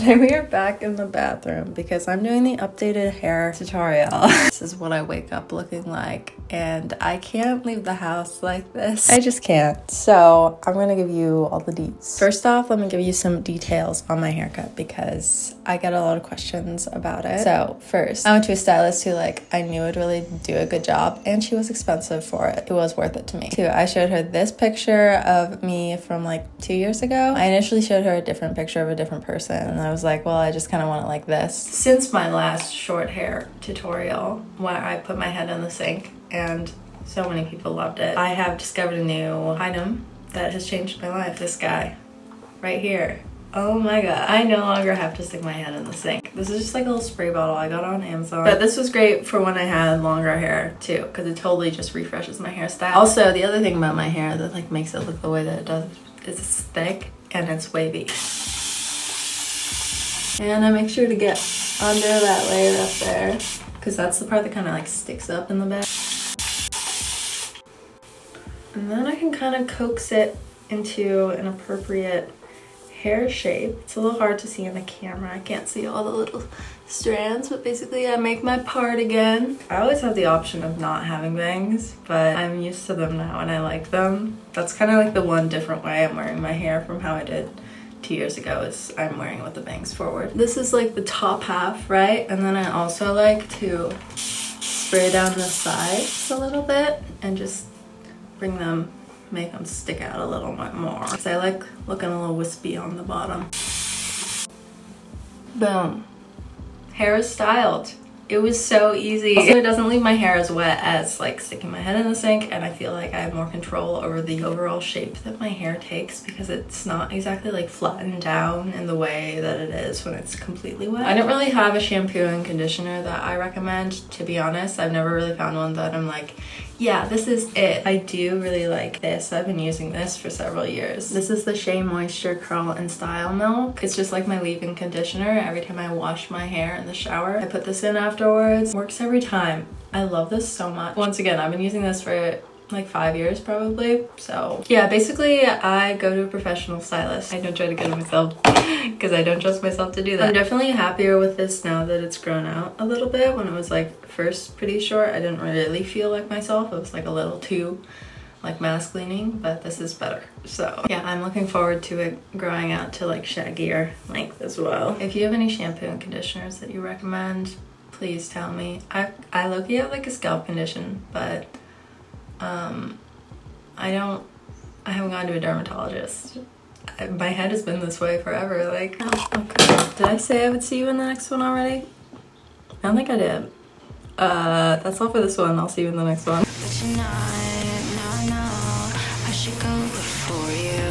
Today we are back in the bathroom because I'm doing the updated hair tutorial. This is what I wake up looking like, and I can't leave the house like this. I just can't. So I'm gonna give you all the deets. First off, let me give you some details on my haircut because I get a lot of questions about it. So first, I went to a stylist who I knew would really do a good job, and she was expensive for it. It was worth it to me. Two, I showed her this picture of me from 2 years ago. I initially showed her a different picture of a different person, and I was like, well, I just kind of want it like this. Since my last short hair tutorial where I put my head in the sink and so many people loved it, I have discovered a new item that has changed my life. This guy right here. Oh my god, I no longer have to stick my head in the sink. This is just a little spray bottle I got on Amazon. But this was great for when I had longer hair too, because it totally just refreshes my hairstyle. Also, the other thing about my hair that makes it look the way that it does is it's thick and it's wavy. And I make sure to get under that layer up there, because that's the part that kind of sticks up in the back. And then I can kind of coax it into an appropriate hair shape. It's a little hard to see in the camera. I can't see all the little strands, but basically I make my part again. I always have the option of not having bangs, but I'm used to them now and I like them. That's kind of the one different way I'm wearing my hair from how I did 2 years ago, is I'm wearing it with the bangs forward. This is the top half, right? And then I also like to spray down the sides a little bit and just make them stick out a little bit more, because I like looking a little wispy on the bottom. Boom. Hair is styled. It was so easy. Also, it doesn't leave my hair as wet as sticking my head in the sink, and I feel like I have more control over the overall shape that my hair takes, because it's not exactly flattened down in the way that it is when it's completely wet. I don't really have a shampoo and conditioner that I recommend, to be honest. I've never really found one that I'm yeah, this is it. I do really like this. I've been using this for several years. This is the Shea Moisture Curl and Style Milk. It's just my leave-in conditioner. Every time I wash my hair in the shower, I put this in afterwards. Works every time. I love this so much. Once again, I've been using this for 5 years probably. So yeah, basically I go to a professional stylist. I don't try to go to myself because I don't trust myself to do that. I'm definitely happier with this now that it's grown out a little bit. When it was first pretty short, I didn't really feel like myself. It was a little too mask leaning, but this is better. So yeah, I'm looking forward to it growing out to shaggier length as well. If you have any shampoo and conditioners that you recommend, please tell me. I low-key have a scalp condition, but I haven't gone to a dermatologist. My head has been this way forever. Okay. Did I say I would see you in the next one already? I don't think I did. That's all for this one. I'll see you in the next one. But you're not, no, I should go before you.